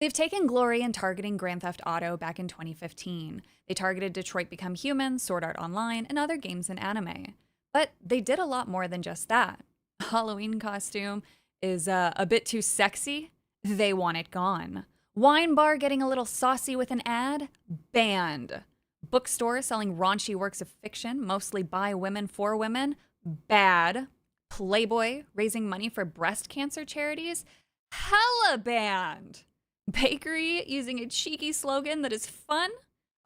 They've taken glory in targeting Grand Theft Auto back in 2015. They targeted Detroit Become Human, Sword Art Online, and other games and anime. But they did a lot more than just that. Halloween costume is a bit too sexy. They want it gone. Wine bar getting a little saucy with an ad? Banned. Bookstore selling raunchy works of fiction, mostly by women for women? Bad. Playboy raising money for breast cancer charities? Hella banned. Bakery using a cheeky slogan that is fun?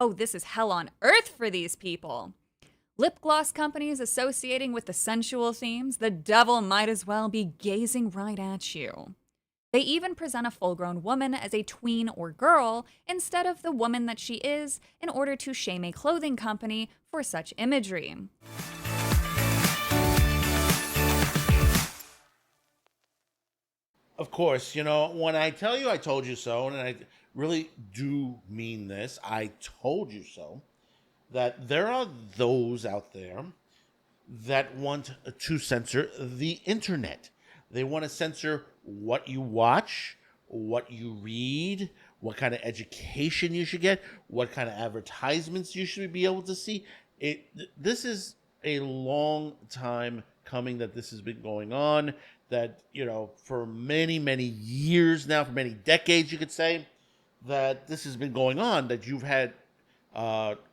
Oh, this is hell on earth for these people. Lip gloss companies associating with the sensual themes, the devil might as well be gazing right at you. They even present a full-grown woman as a tween or girl instead of the woman that she is in order to shame a clothing company for such imagery. Of course, when I tell you I told you so, and I really do mean this, I told you so, that there are those out there that want to censor the internet. They want to censor what you watch, what you read, what kind of education you should get, what kind of advertisements you should be able to see. This is a long time coming that this has been going on, that, for many, many years now, for many decades, you could say, that this has been going on, that you've had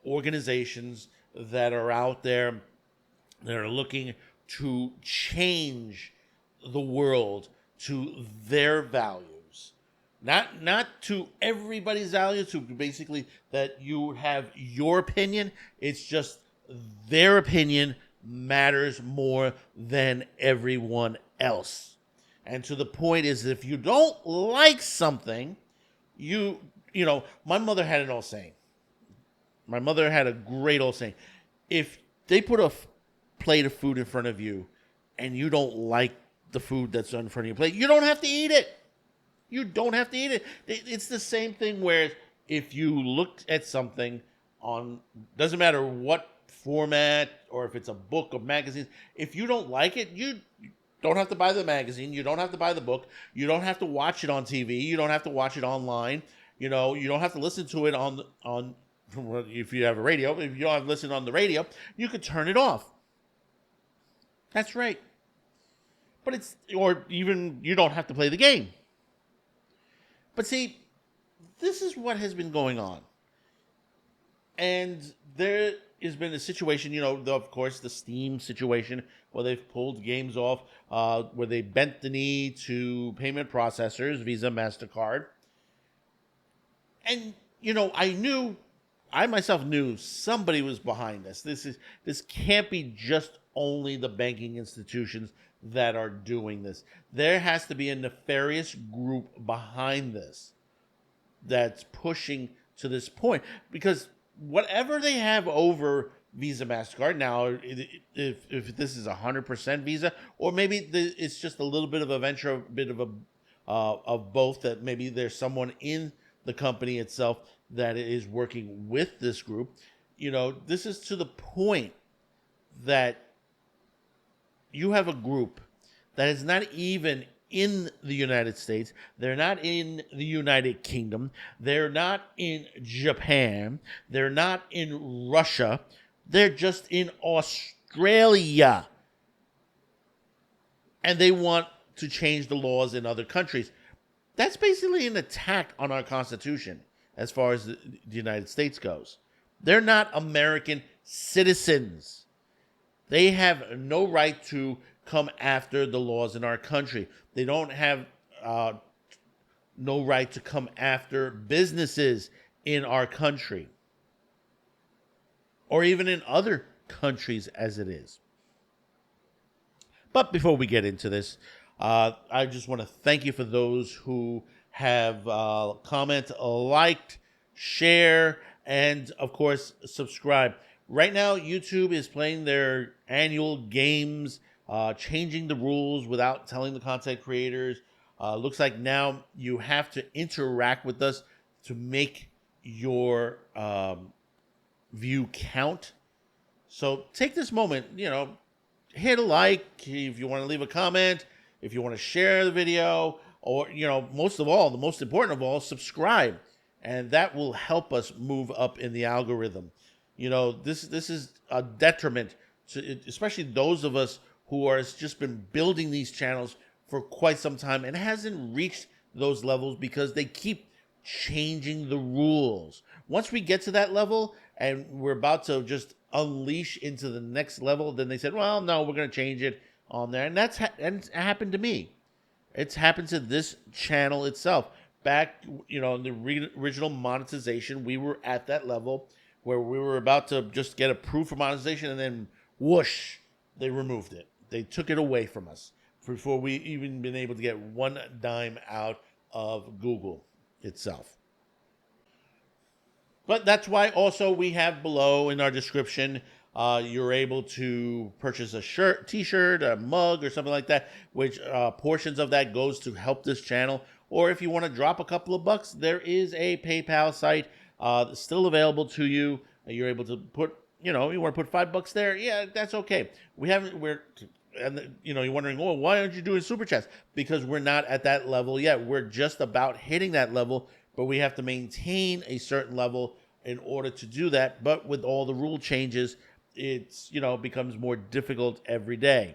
organizations that are out there that are looking to change the world to their values, not to everybody's values, to basically that you have your opinion. It's just their opinion matters more than everyone else. And to the point is, if you don't like something, my mother had an old saying. My mother had a great old saying. If they put a plate of food in front of you and you don't like the food that's in front of your plate, you don't have to eat it. You don't have to eat it. It's the same thing where if you look at something on, doesn't matter what format or if it's a book or magazine, if you don't like it, you don't have to buy the magazine. You don't have to buy the book. You don't have to watch it on TV. You don't have to watch it online. You don't have to listen to it on if you have a radio. If you don't have to listen on the radio, you could turn it off. That's right. But or even you don't have to play the game. But see, this is what has been going on. And there has been a situation, of course, the Steam situation where they've pulled games off, where they bent the knee to payment processors, Visa, MasterCard. And, I myself knew somebody was behind this. This can't be just only the banking institutions that are doing this. There has to be a nefarious group behind this that's pushing to this point, because whatever they have over Visa, MasterCard now, if this is 100% Visa, or maybe it's just a little bit of a venture, a bit of both, that maybe there's someone in the company itself that is working with this group. This is to the point that you have a group that is not even in the United States. They're not in the United Kingdom. They're not in Japan. They're not in Russia. They're just in Australia. And they want to change the laws in other countries. That's basically an attack on our Constitution as far as the United States goes. They're not American citizens. They have no right to come after the laws in our country. They don't have no right to come after businesses in our country, or even in other countries as it is. But before we get into this, I just want to thank you for those who have commented, liked, share, and of course subscribe. Right now, YouTube is playing their annual games, changing the rules without telling the content creators. Looks like now you have to interact with us to make your view count. So take this moment, hit a like if you want to leave a comment, if you want to share the video, or, most of all, the most important of all, subscribe. And that will help us move up in the algorithm. This is a detriment to especially those of us who are just been building these channels for quite some time and hasn't reached those levels because they keep changing the rules. Once we get to that level and we're about to just unleash into the next level, then they said, well, no, we're going to change it on there. And and it happened to me. It's happened to this channel itself. Back, in the original monetization, we were at that level where we were about to just get approved for monetization, and then whoosh, they removed it. They took it away from us before we even been able to get one dime out of Google itself. But that's why also we have below in our description, you're able to purchase a shirt, t-shirt, a mug, or something like that, which portions of that goes to help this channel. Or if you want to drop a couple of bucks, there is a PayPal site still available to you. You're able to put, you want to put $5 there. Yeah, that's okay. You're wondering, oh, why aren't you doing super chats? Because we're not at that level yet. We're just about hitting that level, but we have to maintain a certain level in order to do that. But with all the rule changes, it's, becomes more difficult every day.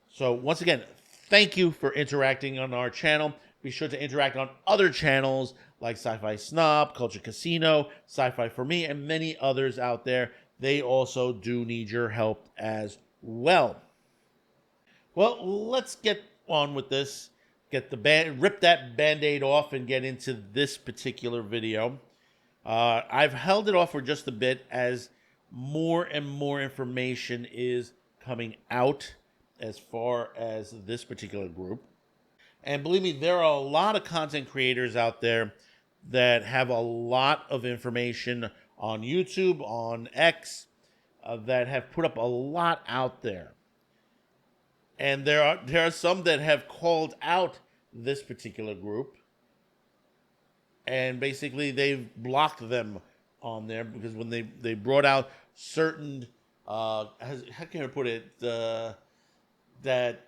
So once again, thank you for interacting on our channel. Be sure to interact on other channels like Sci-Fi Snob, Culture Casino, Sci-Fi For Me, and many others out there. They also do need your help as well. Well, let's get on with this. Rip that Band-Aid off and get into this particular video. I've held it off for just a bit as more and more information is coming out as far as this particular group. And believe me, there are a lot of content creators out there that have a lot of information on YouTube, on X, that have put up a lot out there. And there are some that have called out this particular group, and basically they've blocked them on there because when they brought out certain how can I put it, that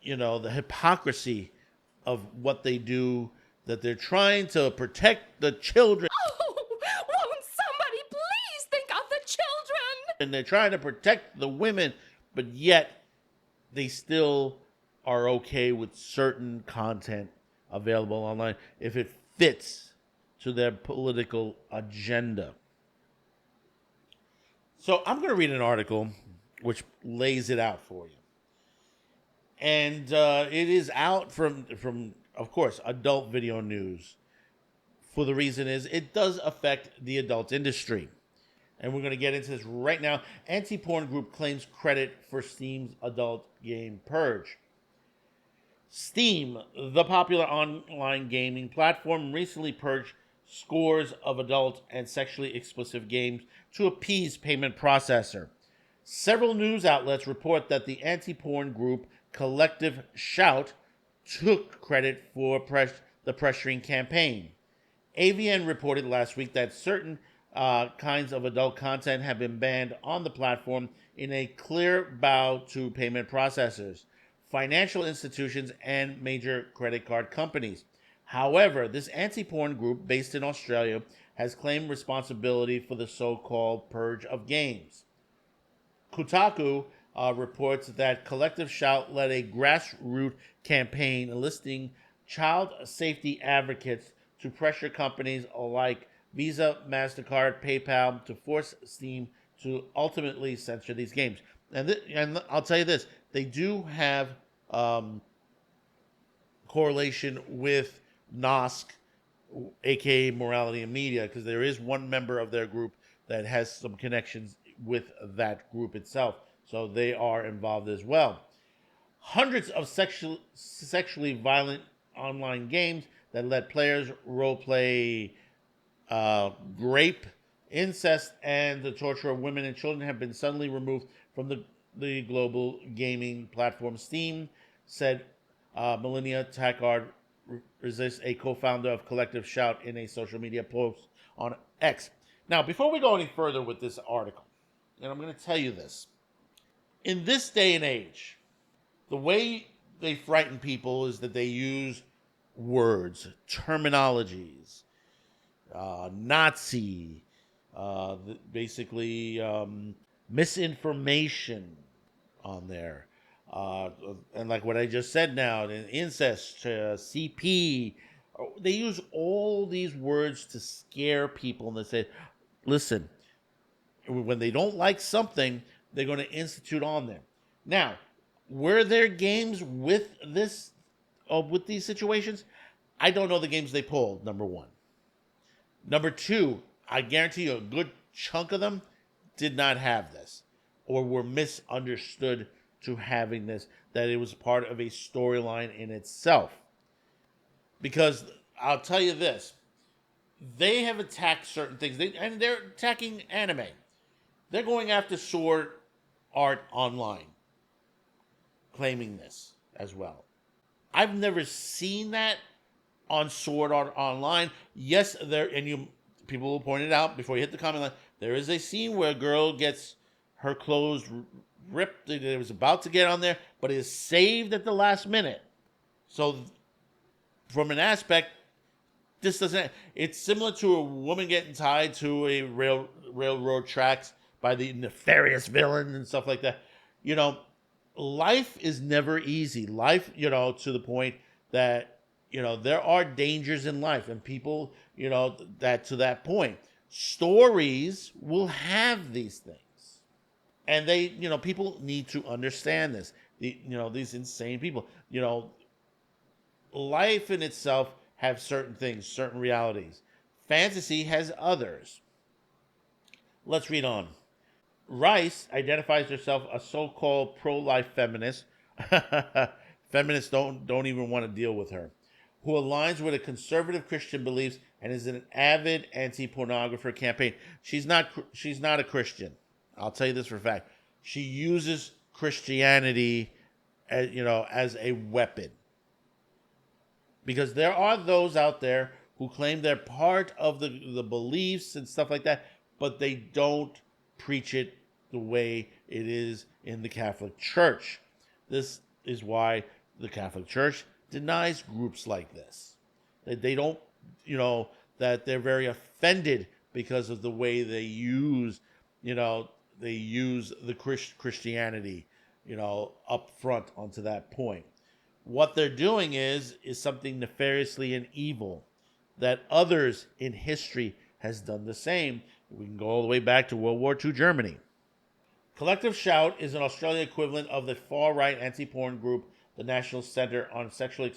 the hypocrisy of what they do, that they're trying to protect the children. Oh, won't somebody please think of the children? And they're trying to protect the women, but yet they still are okay with certain content available online if it fits to their political agenda. So I'm going to read an article which lays it out for you. And it is out from, of course, Adult Video News. For the reason is it does affect the adult industry. And we're going to get into this right now. Anti-porn group claims credit for Steam's adult game purge. Steam, the popular online gaming platform, recently purged scores of adult and sexually explicit games to appease payment processor. Several news outlets report that the anti-porn group Collective Shout took credit for the pressuring campaign. AVN reported last week that certain kinds of adult content have been banned on the platform in a clear bow to payment processors, financial institutions, and major credit card companies. However, this anti-porn group based in Australia has claimed responsibility for the so-called purge of games. Kotaku reports that Collective Shout led a grassroots campaign enlisting child safety advocates to pressure companies like Visa, MasterCard, PayPal to force Steam to ultimately censor these games. And I'll tell you this, they do have correlation with NOSC, aka Morality and Media, because there is one member of their group that has some connections with that group itself. So they are involved as well. Hundreds of sexually violent online games that let players roleplay rape, incest, and the torture of women and children have been suddenly removed from the global gaming platform Steam, said Melania Tackard, a co-founder of Collective Shout, in a social media post on X. Now, before we go any further with this article, and I'm going to tell you this, in this day and age, the way they frighten people is that they use words, terminologies, Nazi, basically misinformation on there. And like what I just said now, incest, CP, they use all these words to scare people. And they say, listen, when they don't like something, they're going to institute on them. Now, were there games with this, with these situations? I don't know the games they pulled, number one. Number two, I guarantee you a good chunk of them did not have this or were misunderstood to having this, that it was part of a storyline in itself. Because I'll tell you this, they have attacked certain things, and they're attacking anime. They're going after sword art online, claiming this as well. I've never seen that on sword art online. Yes, people will point it out before you hit the comment line. There is a scene where a girl gets her clothes ripped. It was about to get on there, but it is saved at the last minute. So, from an aspect, this doesn't. It's similar to a woman getting tied to a railroad tracks by the nefarious villain and stuff like that. You know, life is never easy. Life, to the point that, there are dangers in life, and people, that to that point, stories will have these things. And they, people need to understand this. These insane people, life in itself have certain things, certain realities. Fantasy has others. Let's read on. Rice identifies herself a so-called pro-life feminist. Feminists don't even want to deal with her. Who aligns with a conservative Christian beliefs and is an avid anti-pornographer campaign. She's not a Christian. I'll tell you this for a fact. She uses Christianity as a weapon. Because there are those out there who claim they're part of the beliefs and stuff like that, but they don't preach it the way it is in the Catholic Church. This is why the Catholic Church denies groups like this. They don't, that they're very offended because of the way they use, the Christianity, up front onto that point. What they're doing is something nefariously and evil that others in history has done the same. We can go all the way back to World War II Germany. Collective Shout is an Australian equivalent of the far-right anti-porn group, the National Center on Sexual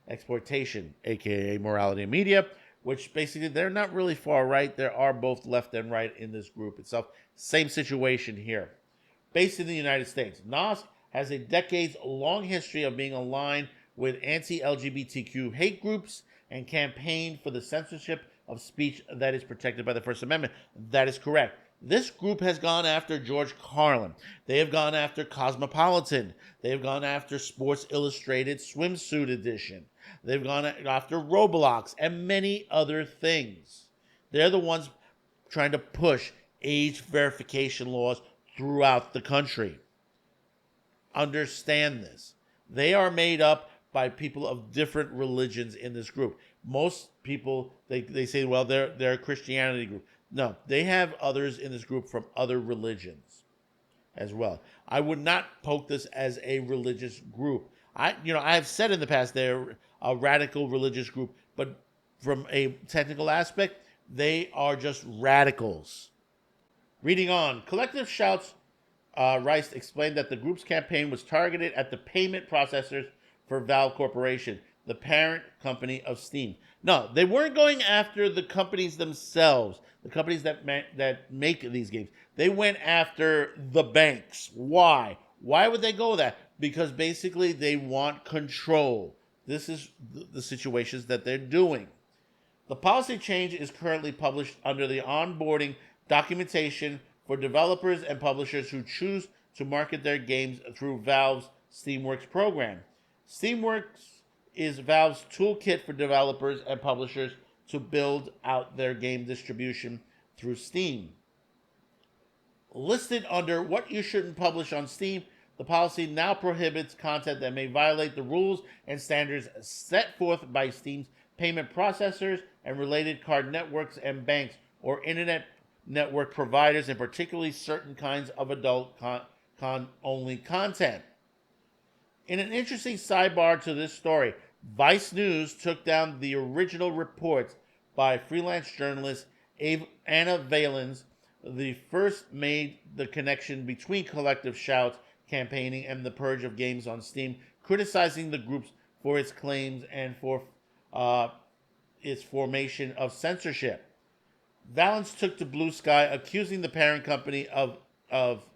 Exploitation, aka Morality and Media, which basically they're not really far-right. There are both left and right in this group itself. Same situation here. Based in the United States, NOS has a decades-long history of being aligned with anti-LGBTQ hate groups and campaigned for the censorship of speech that is protected by the First Amendment. That is correct. This group has gone after George Carlin. They have gone after Cosmopolitan. They have gone after Sports Illustrated Swimsuit Edition. They've gone after Roblox and many other things. They're the ones trying to push age verification laws throughout the country. Understand this. They are made up by people of different religions in this group. Most people, they say, well, they're a Christianity group. No, they have others in this group from other religions as well. I would not poke this as a religious group. I have said in the past they're a radical religious group, but from a technical aspect, they are just radicals. Reading on, Collective Shouts, Rice explained that the group's campaign was targeted at the payment processors for Valve Corporation, the parent company of Steam. No, they weren't going after the companies themselves, the companies that make these games. They went after the banks. Why? Why would they go that? Because basically they want control. This is the situations that they're doing. The policy change is currently published under the onboarding documentation for developers and publishers who choose to market their games through Valve's Steamworks program. Steamworks is Valve's toolkit for developers and publishers to build out their game distribution through Steam. Listed under what you shouldn't publish on Steam, The policy now prohibits content that may violate the rules and standards set forth by Steam's payment processors and related card networks and banks or internet network providers, and particularly certain kinds of adult only content. In an interesting sidebar to this story, Vice News took down the original reports by freelance journalist Anna Valens, the first made the connection between Collective Shout's campaigning and the purge of games on Steam, criticizing the groups for its claims and for its formation of censorship. Valens took to Blue Sky, accusing the parent company of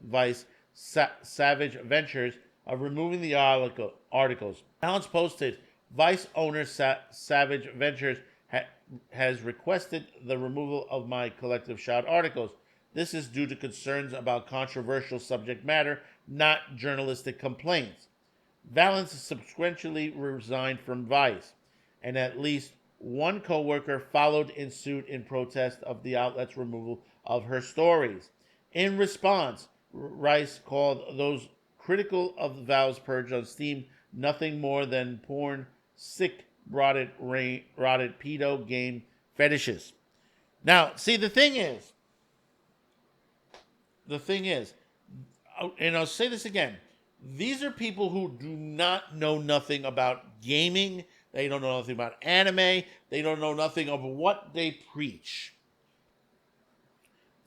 Vice, Savage Ventures, of removing the articles. Valens posted, Vice owner Savage Ventures has requested the removal of my Collective Shout articles. This is due to concerns about controversial subject matter, not journalistic complaints. Valens subsequently resigned from Vice, and at least one co-worker followed in suit in protest of the outlet's removal of her stories. In response, Rice called those critical of Valve's purge on Steam nothing more than porn, sick, rotted pedo game fetishes. Now, see, the thing is, and I'll say this again, these are people who do not know nothing about gaming. They don't know nothing about anime. They don't know nothing of what they preach.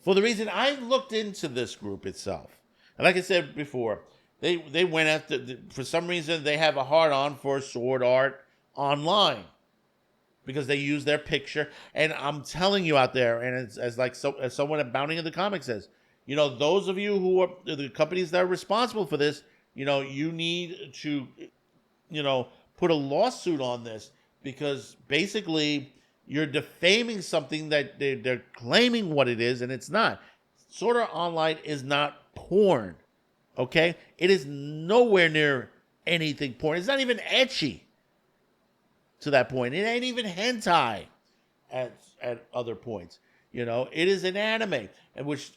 For the reason I looked into this group itself, and like I said before, they went after, for some reason, they have a hard-on for sword art online because they use their picture. And I'm telling you out there, and it's as someone at Bounding in the Comics says, those of you who are the companies that are responsible for this, you need to, put a lawsuit on this, because basically you're defaming something that they're claiming what it is, and it's not. Sword Art Online is not porn, okay? It is nowhere near anything porn. It's not even ecchi to that point. It ain't even hentai at other points. It is an anime, in which,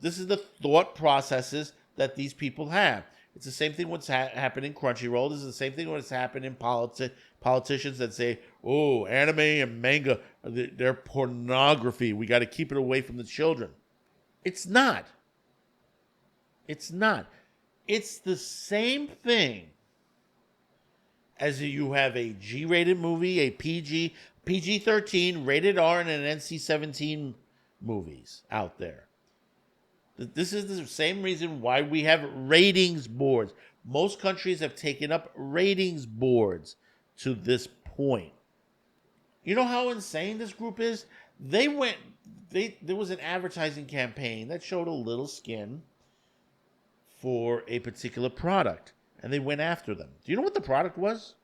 this is the thought processes that these people have. It's the same thing what's happened in Crunchyroll. This is the same thing what's happened in politicians that say, oh, anime and manga, they're pornography. We got to keep it away from the children. It's not. It's not. It's the same thing as you have a G-rated movie, a PG-13, rated R, and an NC-17 movies out there. This is the same reason why we have ratings boards. Most countries have taken up ratings boards to this point. You know how insane this group is? There was an advertising campaign that showed a little skin for a particular product, and they went after them. Do you know what the product was?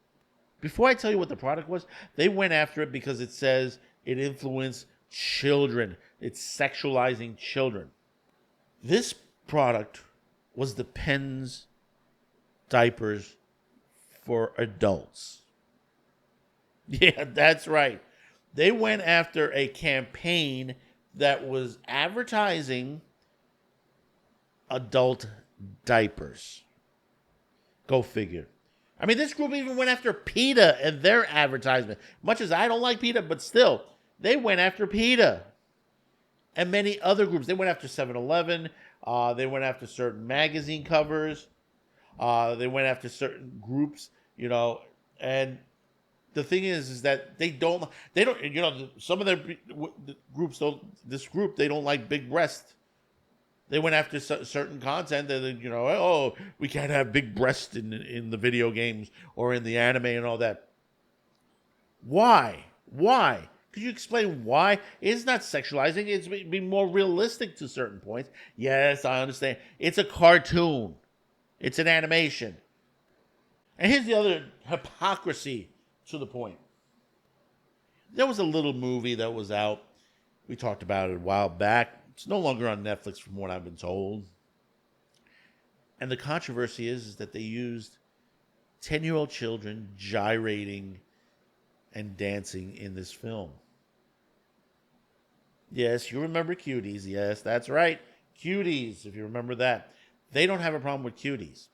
Before I tell you what the product was, they went after it because it says it influenced children. It's sexualizing children. This product was the Pens diapers for adults. Yeah, that's right. They went after a campaign that was advertising adult diapers. Go figure. I mean, this group even went after PETA and their advertisement. Much as I don't like PETA, but still, they went after PETA. And many other groups. They went after 7-Eleven. They went after certain magazine covers. They went after certain groups, and the thing is that they don't, some of their groups they don't like big breasts. They went after certain content that, we can't have big breasts in the video games or in the anime and all that. Why? Could you explain why? It's not sexualizing. It's being more realistic to certain points. Yes, I understand. It's a cartoon. It's an animation. And here's the other hypocrisy to the point. There was a little movie that was out. We talked about it a while back. It's no longer on Netflix from what I've been told. And the controversy is that they used 10-year-old children gyrating and dancing in this film. Yes, you remember Cuties. Yes, that's right. Cuties, if you remember that. They don't have a problem with Cuties.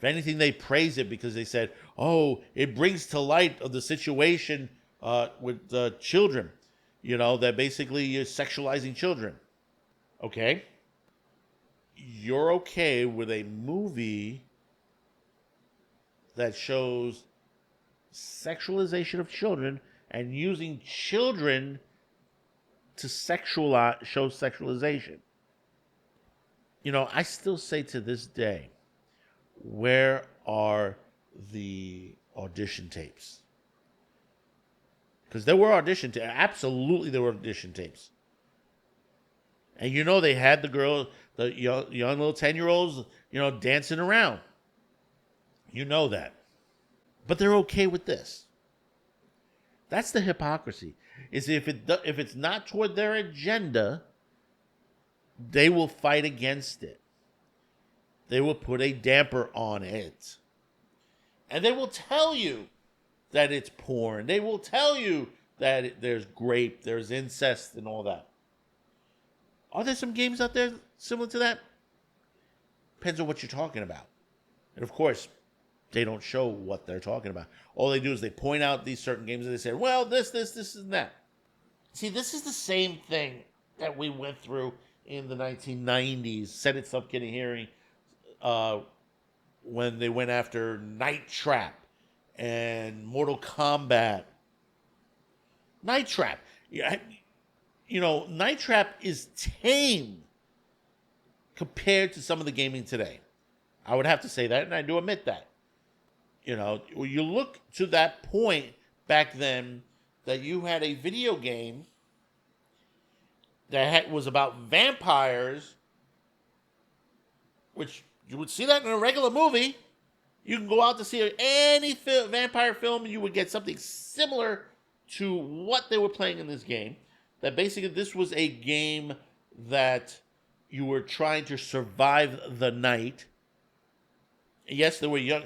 If anything, they praise it because they said, "Oh, it brings to light of the situation with children. That basically you're sexualizing children." Okay, you're okay with a movie that shows sexualization of children and using children to show sexualization. I still say to this day, where are the audition tapes? Because there were audition tapes. Absolutely, there were audition tapes. And they had the young little 10-year-olds, dancing around. That. But they're okay with this. That's the hypocrisy. Is if it's not toward their agenda, they will fight against it. They will put a damper on it. And they will tell you that it's porn. They will tell you that there's rape, there's incest, and all that. Are there some games out there similar to that? Depends on what you're talking about. And of course, they don't show what they're talking about. All they do is they point out these certain games and they say, well, this, and that. See, this is the same thing that we went through in the 1990s. Senate subcommittee hearing when they went after Night Trap and Mortal Kombat. Night Trap. Night Trap is tame compared to some of the gaming today. I would have to say that, and I do admit that. You look to that point back then that you had a video game that was about vampires, which you would see that in a regular movie. You can go out to see any vampire film and you would get something similar to what they were playing in this game. That basically this was a game that you were trying to survive the night. Yes, there were young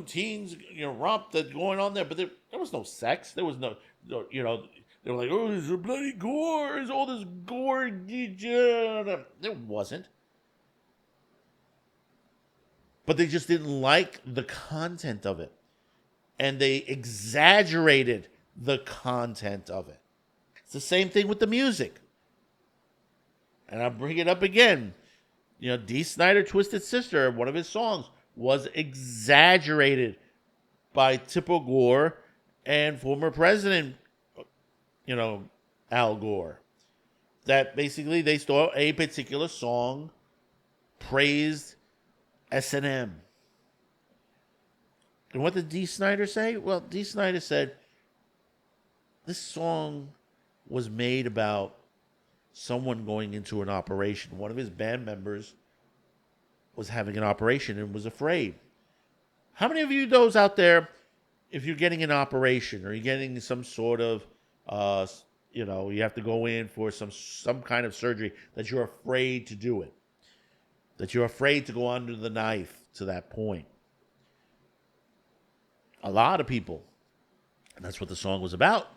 teens, romp that going on there, but there was no sex. There was no, they were like, oh, there's a bloody gore. There's all this gore. There wasn't. But they just didn't like the content of it. And they exaggerated the content of it. It's the same thing with the music. And I'll bring it up again. Dee Snider, Twisted Sister, one of his songs was exaggerated by Tipper Gore and former president, Al Gore. That basically they stole a particular song, praised S&M. And what did Dee Snider say? Well, Dee Snider said, this song was made about someone going into an operation. One of his band members was having an operation and was afraid. How many of you those out there, if you're getting an operation or you're getting some sort of, you have to go in for some kind of surgery, that you're afraid to do it? That you're afraid to go under the knife to that point? A lot of people. And that's what the song was about.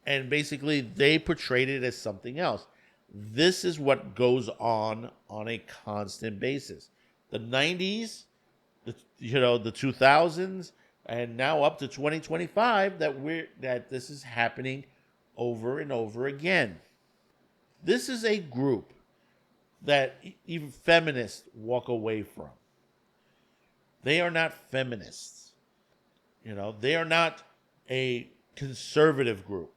And basically, they portrayed it as something else. This is what goes on a constant basis. The 90s, the 2000s, and now up to 2025, that this is happening over and over again. This is a group that even feminists walk away from. They are not feminists. They are not a conservative group.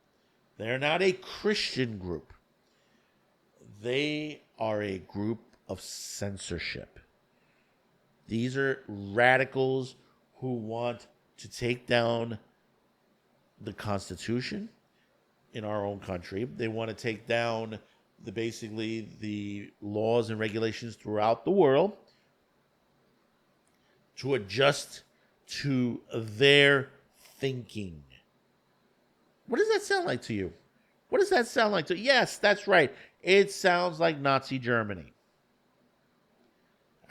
They're not a Christian group. They are a group of censorship. These are radicals who want to take down the Constitution in our own country. They want to take down the laws and regulations throughout the world to adjust to their thinking. What does that sound like to you? What does that sound like to you? Yes, that's right. It sounds like Nazi Germany.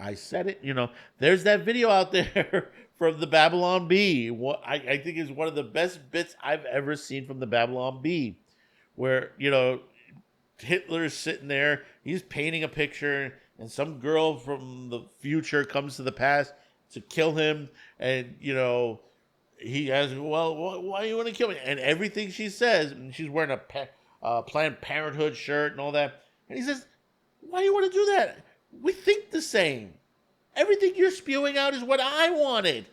I said it. There's that video out there from the Babylon Bee. What I think is one of the best bits I've ever seen from the Babylon Bee, where Hitler's sitting there, he's painting a picture, and some girl from the future comes to the past to kill him, and he asks, well, why do you want to kill me? And everything she says, and she's wearing a Planned Parenthood shirt and all that, and he says, why do you want to do that? We think the same. Everything you're spewing out is what I wanted.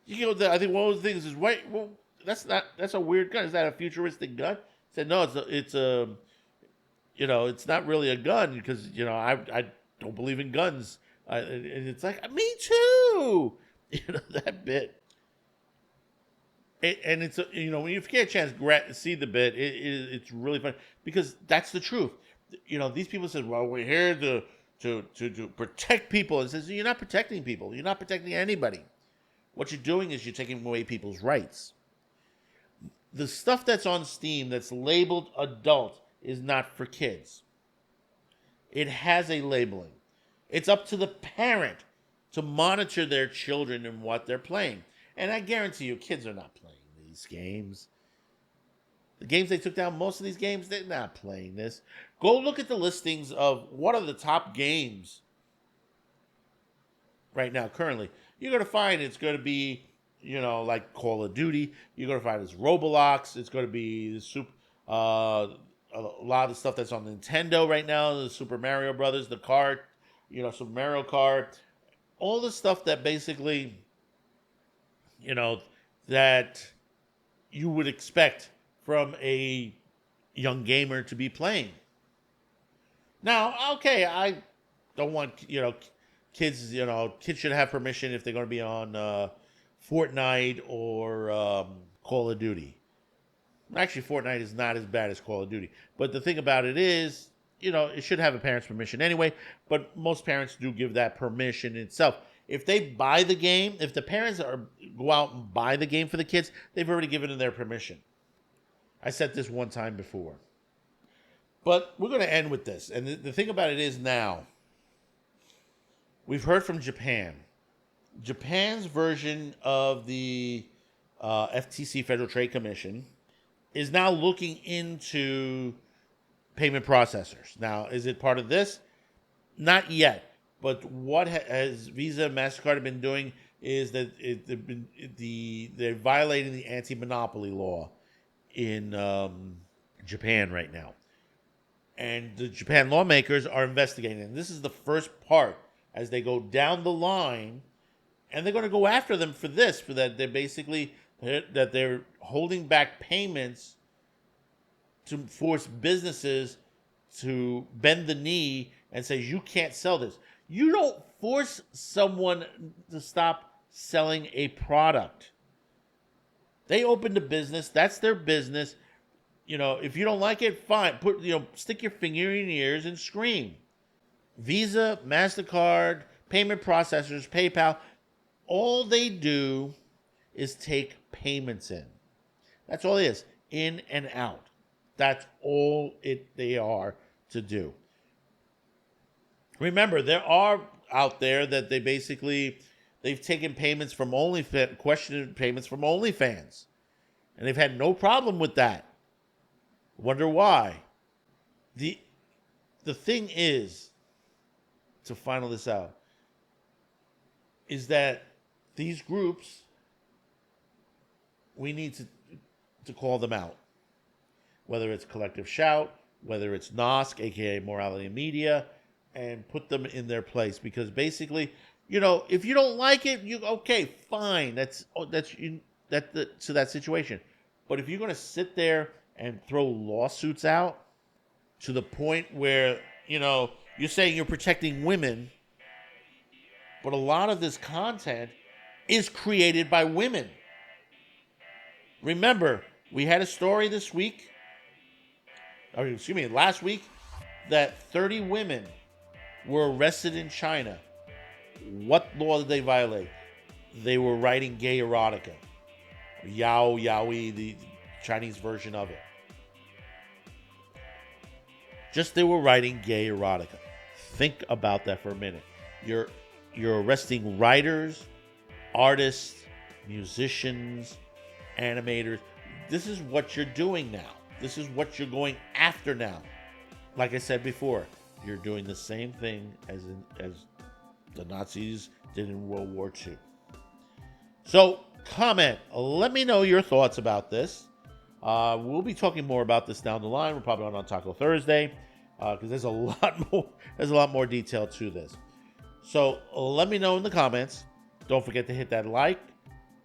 I think one of the things is, wait, well, that's a weird gun. Is that a futuristic gun? I said, no, it's not really a gun, because, I don't believe in guns. And it's like, me too. That bit. And it's, when you get a chance to see the bit, it's really fun, because that's the truth. These people said, well, we're here to protect people. And it says, you're not protecting people. You're not protecting anybody. What you're doing is you're taking away people's rights. The stuff that's on Steam that's labeled adult is not for kids. It has a labeling. It's up to the parent to monitor their children and what they're playing. And I guarantee you, kids are not playing these games. The games they took down, most of these games, they're not playing this. Go look at the listings of what are the top games right now, currently. You're going to find it's going to be, like Call of Duty. You're going to find it's Roblox. It's going to be a lot of the stuff that's on Nintendo right now, the Super Mario Brothers, the kart, Super Mario Kart. All the stuff that basically, that you would expect from a young gamer to be playing. Now, okay, I don't want, kids, kids should have permission if they're going to be on Fortnite or Call of Duty. Actually, Fortnite is not as bad as Call of Duty. But the thing about it is, it should have a parent's permission anyway. But most parents do give that permission itself. If they buy the game, if the parents go out and buy the game for the kids, they've already given them their permission. I said this one time before. But we're going to end with this. And the thing about it is now, we've heard from Japan. Japan's version of the FTC, Federal Trade Commission, is now looking into payment processors. Now, is it part of this? Not yet. But what has Visa and MasterCard have been doing is that they're violating the anti-monopoly law in Japan right now. And the Japan lawmakers are investigating. And this is the first part as they go down the line. And they're going to go after them for this, for that they're holding back payments to force businesses to bend the knee and say, you can't sell this. You don't force someone to stop selling a product. They opened a business. That's their business. If you don't like it, fine. Stick your finger in your ears and scream. Visa, MasterCard, payment processors, PayPal, all they do is take payments in. That's all it is. In and out. That's all they are to do. Remember, there are out there that they've taken payments from questioned payments from OnlyFans. And they've had no problem with that. Wonder why. The thing is, to final this out, is that these groups, we need to call them out. Whether it's Collective Shout, whether it's NOSC, aka Morality and Media, and put them in their place. Because basically, if you don't like it, okay, fine. That's to that situation. But if you're going to sit there and throw lawsuits out to the point where, you're saying you're protecting women, but a lot of this content is created by women. Remember, we had a story last week, that 30 women were arrested in China. What law did they violate? They were writing gay erotica. Yaoi, the Chinese version of it. They were writing gay erotica. Think about that for a minute. You're arresting writers, artists, musicians, animators. This is what you're doing now. This is what you're going after now. Like I said before, you're doing the same thing as the Nazis did in World War II. So comment. Let me know your thoughts about this. We'll be talking more about this down the line. We're probably on Taco Thursday because there's a lot more. There's a lot more detail to this. So let me know in the comments. Don't forget to hit that like,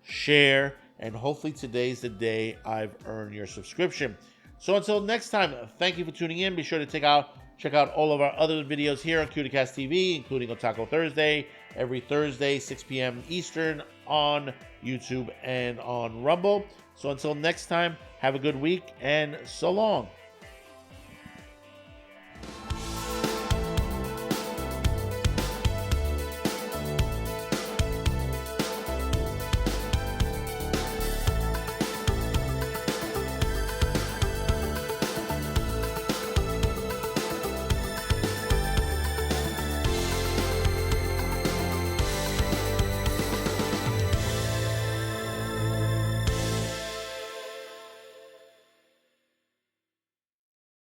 share, and hopefully today's the day I've earned your subscription. So until next time, thank you for tuning in. Be sure to check out all of our other videos here on CuteCast TV, including on Taco Thursday, every Thursday, 6 p.m. Eastern on YouTube and on Rumble. So until next time, have a good week and so long.